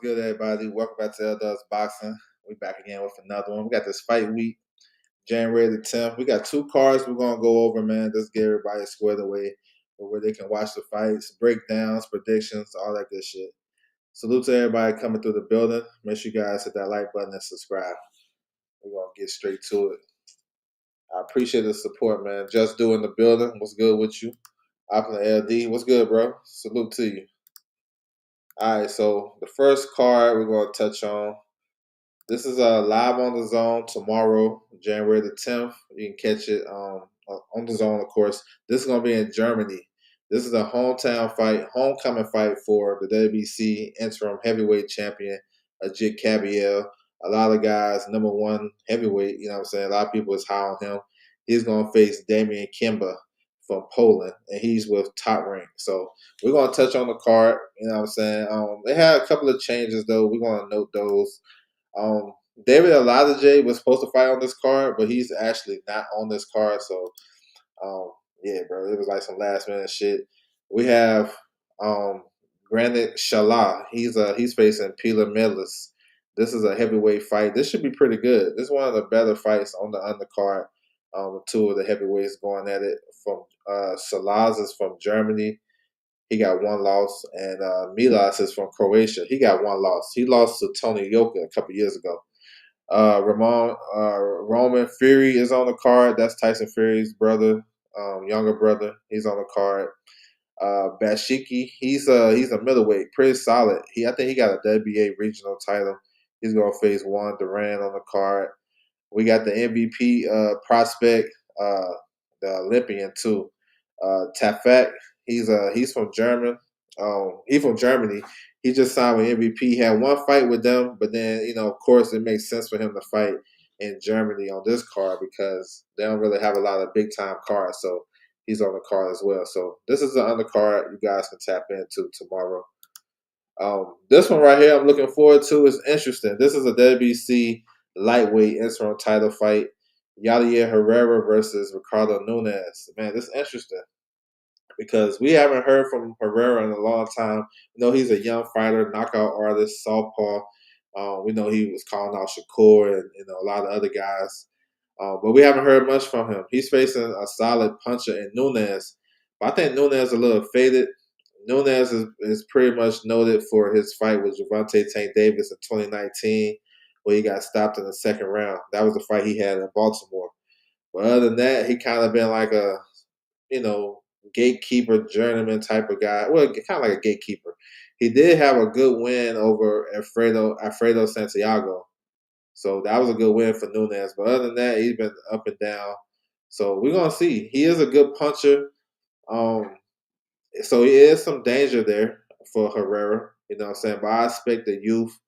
good, everybody? Welcome back to Does Boxing. We back again with another one. We got this fight week, January the 10th. We got two cards we're gonna go over, man. Just get everybody squared away where they can watch the fights, breakdowns, predictions, all that good shit. Salute to everybody coming through the building. Make sure you guys hit that like button and subscribe. We're gonna get straight to it. I appreciate the support, man. Just doing the building. What's good with you? Opulent LD. What's good, bro? Salute to you. All right, so the first card we're gonna touch on. This is live on the Zone tomorrow, January the 10th. You can catch it on the Zone, of course. This is going to be in Germany. This is a hometown fight, homecoming fight for the WBC interim heavyweight champion, Ajit Kabiel. A lot of guys, number one heavyweight, you know what I'm saying? A lot of people is high on him. He's going to face Damian Kimba from Poland, and he's with Top Rank. So we're going to touch on the card, you know what I'm saying? They had a couple of changes, though. We're going to note those. David Aladaje was supposed to fight on this card, but he's actually not on this card. So, yeah, bro, it was like some last minute shit. We have Granit Shala. He's facing Pila Melis. This is a heavyweight fight. This should be pretty good. This is one of the better fights on the undercard. Two of the heavyweights going at it. From Salaz is from Germany. He got one loss, and Milas is from Croatia. He got one loss. He lost to Tony Yoka a couple years ago. Roman Fury is on the card. That's Tyson Fury's brother, younger brother. He's on the card. Bashiki, he's a middleweight, pretty solid. I think he got a WBA regional title. He's gonna face Juan Duran on the card. We got the MVP prospect, the Olympian too, Tafak. He's from German. He's from Germany. He just signed with MVP. He had one fight with them, but then of course, it makes sense for him to fight in Germany on this card because they don't really have a lot of big time cards. So he's on the card as well. So this is the undercard you guys can tap into tomorrow. This one right here, I'm looking forward to. Is interesting. This is a WBC lightweight interim title fight. Yair Herrera versus Ricardo Nunes. Man, this is interesting because we haven't heard from Herrera in a long time. We know he's a young fighter, knockout artist, southpaw. We know he was calling out Shakur and a lot of other guys. But we haven't heard much from him. He's facing a solid puncher in Nunes. But I think Nunes is a little faded. Nunes is pretty much noted for his fight with Gervonta Tank Davis in 2019, where he got stopped in the second round. That was the fight he had in Baltimore. But other than that, he kind of been like a, gatekeeper, journeyman type of guy. Well, kind of like a gatekeeper. He did have a good win over Alfredo Santiago. So that was a good win for Nunes. But other than that, he's been up and down. So we're going to see. He is a good puncher. So he is some danger there for Herrera. You know what I'm saying? But I expect the youth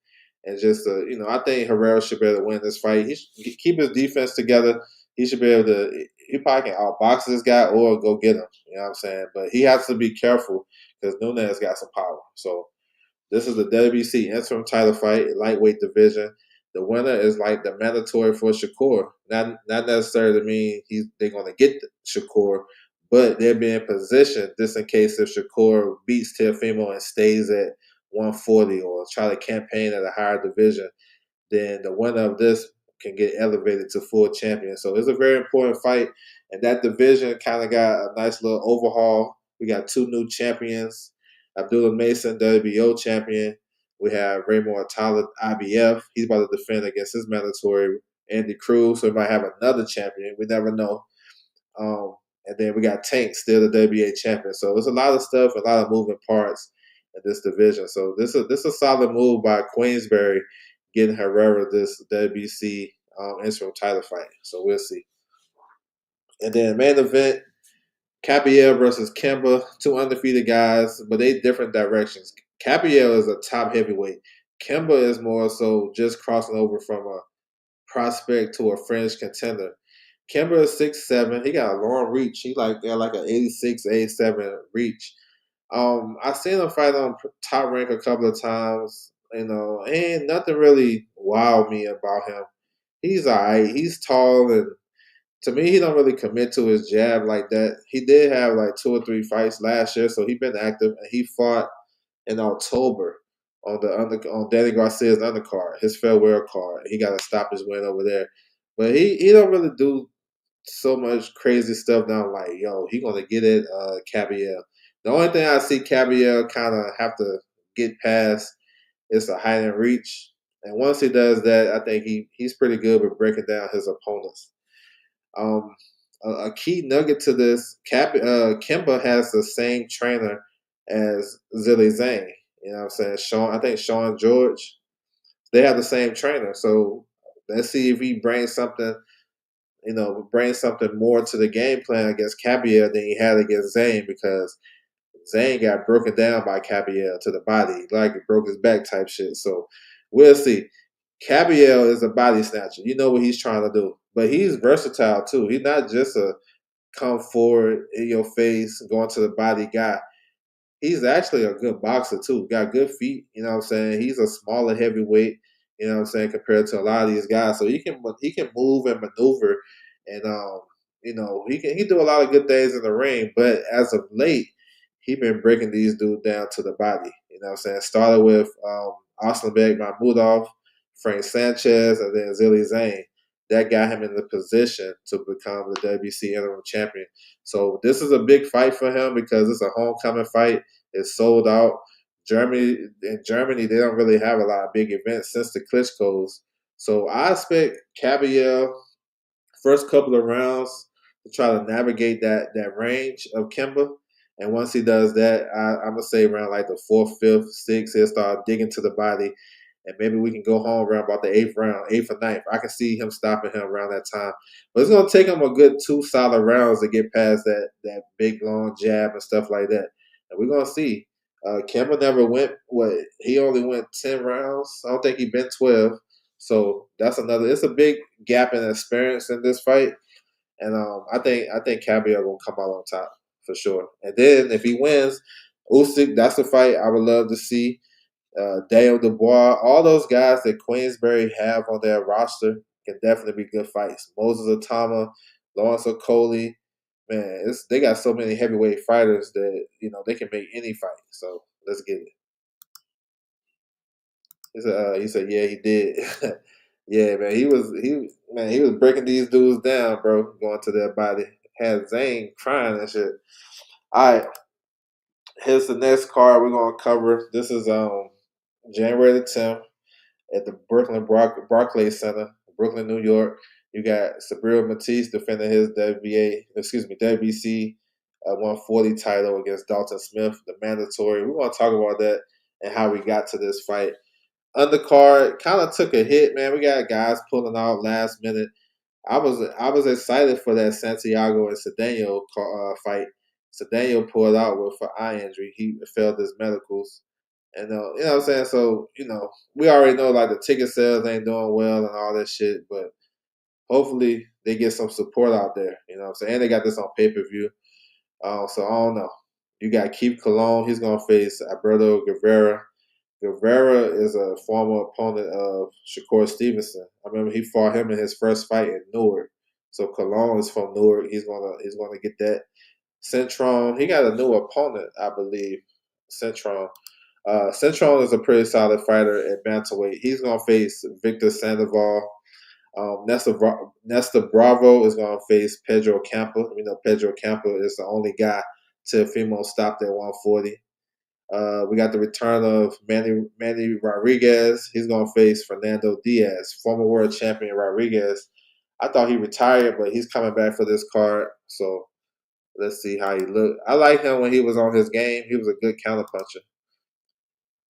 and just, I think Herrera should be able to win this fight. He should keep his defense together. He should be able to, he probably can outbox this guy or go get him. You know what I'm saying? But he has to be careful because Nunes got some power. So this is the WBC interim title fight, lightweight division. The winner is like the mandatory for Shakur. Not necessarily to mean they're going to get Shakur, but they're being positioned just in case if Shakur beats Teofimo and stays at 140 or try to campaign at a higher division, then the winner of this can get elevated to full champion. So it's a very important fight. And that division kind of got a nice little overhaul. We got two new champions. Abdullah Mason, WBO champion. We have Raymond Atala, IBF. He's about to defend against his mandatory Andy Cruz. So we might have another champion. We never know. And then we got Tank, still the WBA champion. So there's a lot of stuff, a lot of moving parts in this division. So this is a solid move by Queensberry getting Herrera this WBC interim title fight. So we'll see. And then main event, Kabiel versus Kimba, two undefeated guys, but they different directions. Kabiel is a top heavyweight. Kimba is more so just crossing over from a prospect to a fringe contender. Kimba is 6'7". He got a long reach. He got like an 86, 87 reach. I seen him fight on Top Rank a couple of times. Ain't nothing really wowed me about him. He's alright. He's tall, and to me, he don't really commit to his jab like that. He did have like 2 or 3 fights last year, so he been active, and he fought in October on Danny Garcia's undercard, his farewell card. He got to stop his win over there, but he don't really do so much crazy stuff now. Like, yo, he gonna get it, Cabiel. The only thing I see Cabiel kind of have to get past is a height and reach. And once he does that, I think he's pretty good with breaking down his opponents. Um, a key nugget to this, Kimba has the same trainer as Zilly Zane. You know what I'm saying? I think Sean George, they have the same trainer. So let's see if he brings something, bring something more to the game plan against Cabiel than he had against Zane, because Zane got broken down by Cabiel to the body, like it broke his back type shit. So we'll see. Cabiel is a body snatcher. You know what he's trying to do. But he's versatile too. He's not just a come forward in your face, going to the body guy. He's actually a good boxer too. Got good feet, you know what I'm saying? He's a smaller heavyweight, you know what I'm saying, compared to a lot of these guys. So he can move and maneuver, and he do a lot of good things in the ring, but as of late, he been breaking these dudes down to the body. You know what I'm saying? Started with Aslanbek Mahmudov, Frank Sanchez, and then Zilly Zane. That got him in the position to become the WBC interim champion. So this is a big fight for him because it's a homecoming fight. It's sold out. In Germany, they don't really have a lot of big events since the Klitschko's. So I expect Cabiel first couple of rounds to try to navigate that range of Kimba. And once he does that, I'm gonna say around like the fourth, fifth, sixth, he'll start digging to the body, and maybe we can go home around about the eighth round, eighth or ninth. I can see him stopping him around that time, but it's gonna take him a good two solid rounds to get past that big long jab and stuff like that. And we're gonna see. Kimba never went. What, he only went 10 rounds. I don't think he been 12. So that's another. It's a big gap in experience in this fight, and I think Caviar gonna come out on top for sure. And then if he wins, Usyk, that's the fight I would love to see. Dale Dubois, all those guys that Queensberry have on their roster can definitely be good fights. Moses Atama, Lawrence Okoli, man, they got so many heavyweight fighters that they can make any fight. So let's get it. He said, yeah, he did. Yeah, man, he was breaking these dudes down, bro, going to their body. Had Zane crying and shit. All right, here's the next card we're gonna cover. This is January the 10th at the Brooklyn Barclays Center, Brooklyn, New York. You got Sabril Matisse defending his WBC 140 title against Dalton Smith, the mandatory. We're gonna talk about that and how we got to this fight. Undercard kind of took a hit, man. We got guys pulling out last minute. I was excited for that Santiago and Cedeno fight. Cedeno pulled out with an eye injury. He failed his medicals, and you know what I'm saying. So we already know like the ticket sales ain't doing well and all that shit. But hopefully they get some support out there. You know what I'm saying. And they got this on pay-per-view. So I don't know. You got Keith Cologne. He's gonna face Alberto Guevara. Guevara is a former opponent of Shakur Stevenson. I remember he fought him in his first fight in Newark. So Cologne is from Newark. He's gonna get that. Centron, he got a new opponent, I believe. Centron. Centron is a pretty solid fighter at bantamweight. He's gonna face Victor Sandoval. Nesta Bravo is gonna face Pedro Campa. We know Pedro Campa is the only guy Teofimo stopped at 140. We got the return of Manny Rodriguez. He's going to face Fernando Diaz, former world champion Rodriguez. I thought he retired, but he's coming back for this card. So let's see how he look. I like him when he was on his game. He was a good counterpuncher.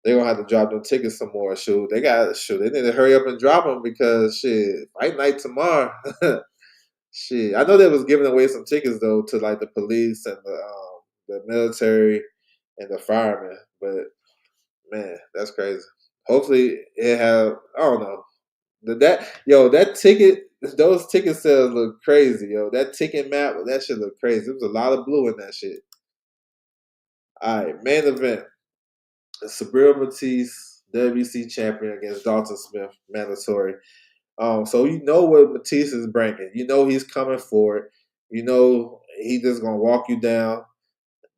They're gonna have to drop them tickets some more. They need to hurry up and drop them because fight night tomorrow. Shit, I know they was giving away some tickets though to like the police and the military and the firemen, but man, that's crazy. Hopefully it have I don't know. That ticket those ticket sales look crazy, yo. That ticket map, that shit look crazy. There was a lot of blue in that shit. Alright, main event. Sabril Matisse, WBC champion against Dalton Smith, mandatory. So you know what Matisse is bringing. You know he's coming for it. You know he just gonna walk you down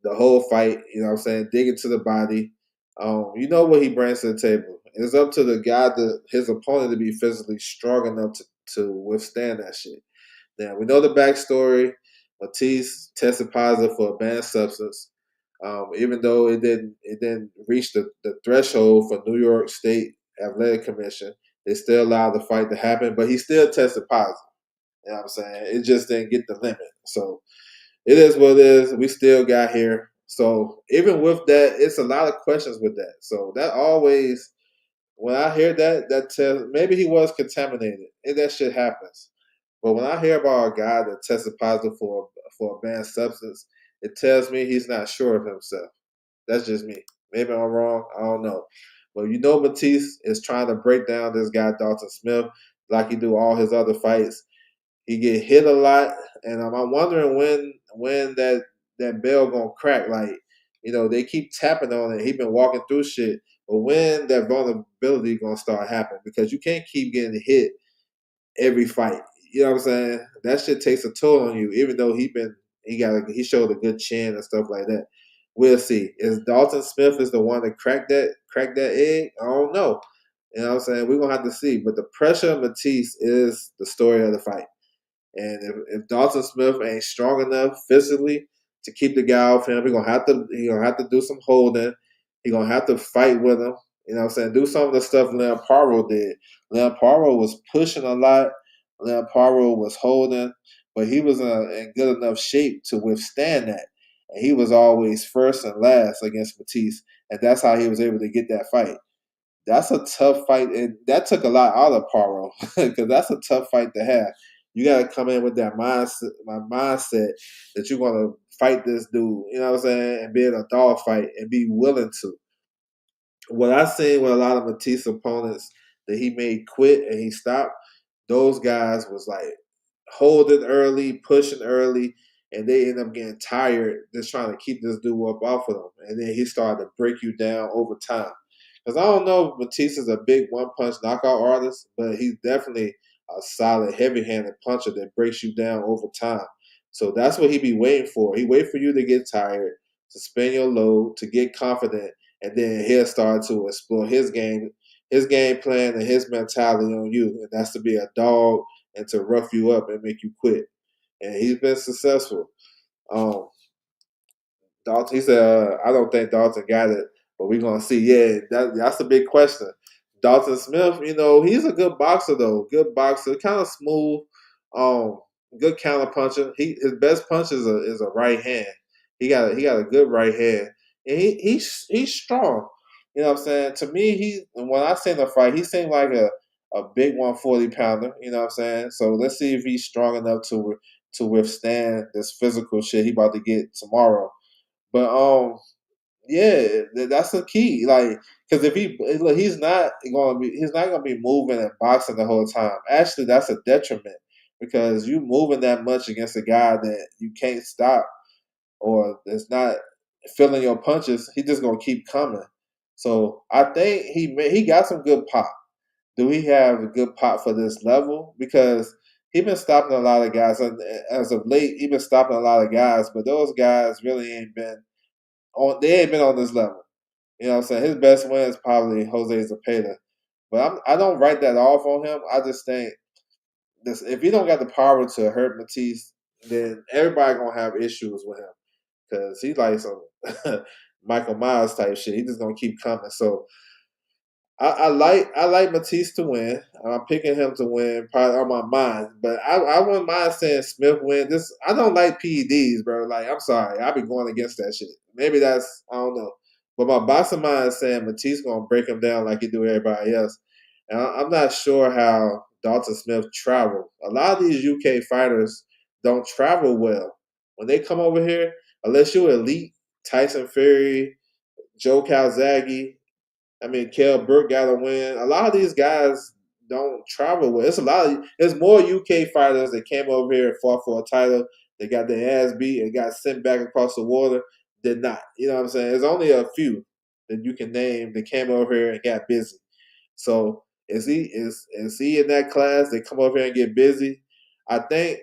the whole fight. You know what I'm saying? Dig into the body. You know what he brings to the table. It's up to the guy, his opponent, to be physically strong enough to withstand that shit. Now we know the backstory. Matisse tested positive for a banned substance. Even though it didn't reach the threshold for New York State Athletic Commission, they still allowed the fight to happen. But he still tested positive. You know what I'm saying? It just didn't get the limit. So it is what it is. We still got here. So even with that, it's a lot of questions with that. So that always, when I hear that, that tells maybe he was contaminated, and that shit happens. But when I hear about a guy that tested positive for a banned substance, it tells me he's not sure of himself. That's just me. Maybe I'm wrong. I don't know. But you know, Matisse is trying to break down this guy Dalton Smith like he do all his other fights. He get hit a lot, and I'm wondering when that bell gonna crack. Like, they keep tapping on it. He been walking through shit, but when that vulnerability gonna start happening? Because you can't keep getting hit every fight. You know what I'm saying? That shit takes a toll on you. Even though he showed a good chin and stuff like that. We'll see. Is Dalton Smith is the one that cracked that egg? I don't know. You know what I'm saying? We're gonna have to see. But the pressure of Matisse is the story of the fight. And if Dalton Smith ain't strong enough physically to keep the guy off him, he gonna have to do some holding. He gonna have to fight with him. You know what I'm saying? Do some of the stuff Leon Paro did. Leon Paro was pushing a lot. Leon Paro was holding, but he was in good enough shape to withstand that. And he was always first and last against Matisse. And that's how he was able to get that fight. That's a tough fight, and that took a lot out of Paro because that's a tough fight to have. You got to come in with that mindset that you're going to fight this dude. You know what I'm saying, and be in a dog fight and be willing to. What I seen with a lot of Matisse opponents that he made quit and he stopped, those guys was like holding early, pushing early, and they end up getting tired just trying to keep this dude up off of them. And then he started to break you down over time. Because I don't know if Matisse is a big one punch knockout artist, but he's definitely a solid, heavy handed puncher that breaks you down over time. So that's what he be waiting for. He wait for you to get tired, to spin your load, to get confident, and then he'll start to explore his game plan and his mentality on you. And that's to be a dog and to rough you up and make you quit. And he's been successful. Um, Dalton, he said, I don't think Dalton got it, but we're gonna see. Yeah, that's a big question. Dalton Smith, he's a good boxer though. Good boxer, kind of smooth. Um, Good counter puncher. His best punch is a right hand. He got a good right hand, and he's strong. You know what I'm saying? To me, when I seen the fight, he seemed like a big 140 pounder. You know what I'm saying? So let's see if he's strong enough to withstand this physical shit he about to get tomorrow. But yeah, that's the key. Like, because if he's not gonna be moving and boxing the whole time. Actually, that's a detriment because you moving that much against a guy that you can't stop or that's not feeling your punches. He just gonna keep coming. So I think he got some good pop. Do he have a good pop for this level? Because he been stopping a lot of guys, and as of late, he been stopping a lot of guys, but those guys really ain't been they ain't been on this level. You know what I'm saying? His best win is probably Jose Zepeda. But I don't write that off on him. I just think if he don't got the power to hurt Matisse, then everybody gonna have issues with him because he like some Michael Myers type shit. He just gonna keep coming. So I like Matisse to win. I'm picking him to win, probably on my mind. But I wouldn't mind saying Smith win. I don't like PEDs, bro. Like I'm sorry, I be going against that shit. Maybe I don't know. But my boxing mind is saying Matisse gonna break him down like he do everybody else. And I'm not sure how Dalton Smith traveled. A lot of these UK fighters don't travel well. When they come over here, unless you're elite, Tyson Fury, Joe Calzaghe, I mean, Kell Brook got a win. A lot of these guys don't travel well. It's more UK fighters that came over here and fought for a title. They got their ass beat and got sent back across the water. Did not. You know what I'm saying? There's only a few that you can name that came over here and got busy. So is he in that class? They come over here and get busy. I think,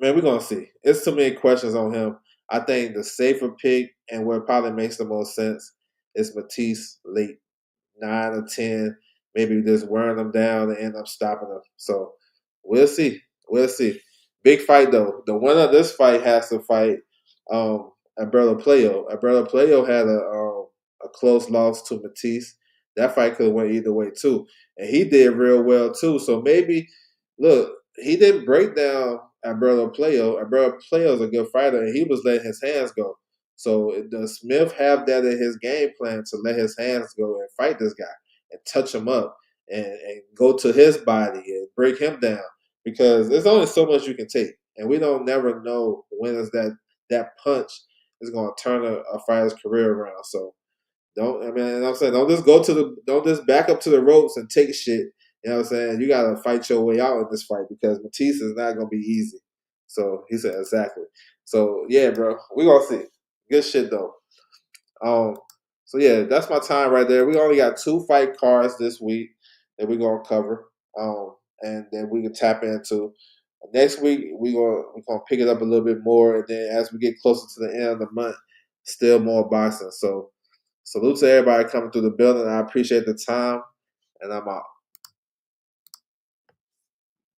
man, we're gonna see. It's too many questions on him. I think the safer pick and what probably makes the most sense it's Matisse late 9 or 10, maybe just wearing them down and end up stopping them. So we'll see. We'll see. Big fight though. The winner of this fight has to fight Alberto Playo. Alberto Playo had a close loss to Matisse. That fight could have went either way too, and he did real well too. So maybe look, he didn't break down Alberto Playo. Alberto Playo is a good fighter, and he was letting his hands go. So does Smith have that in his game plan to let his hands go and fight this guy and touch him up and go to his body and break him down? Because there's only so much you can take, and we don't never know when is that punch is going to turn a fighter's career around. So don't I mean I'm saying don't just back up to the ropes and take shit. You know what I'm saying? You gotta fight your way out in this fight because Matisse is not gonna be easy. So he said exactly. So yeah, bro, we gonna see. Good shit though. Um so yeah, that's my time right there. We only got 2 fight cards this week that we're gonna cover. And then we can tap into next week we're gonna pick it up a little bit more and then as we get closer to the end of the month, still more boxing. So salute to everybody coming through the building. I appreciate the time, and I'm out.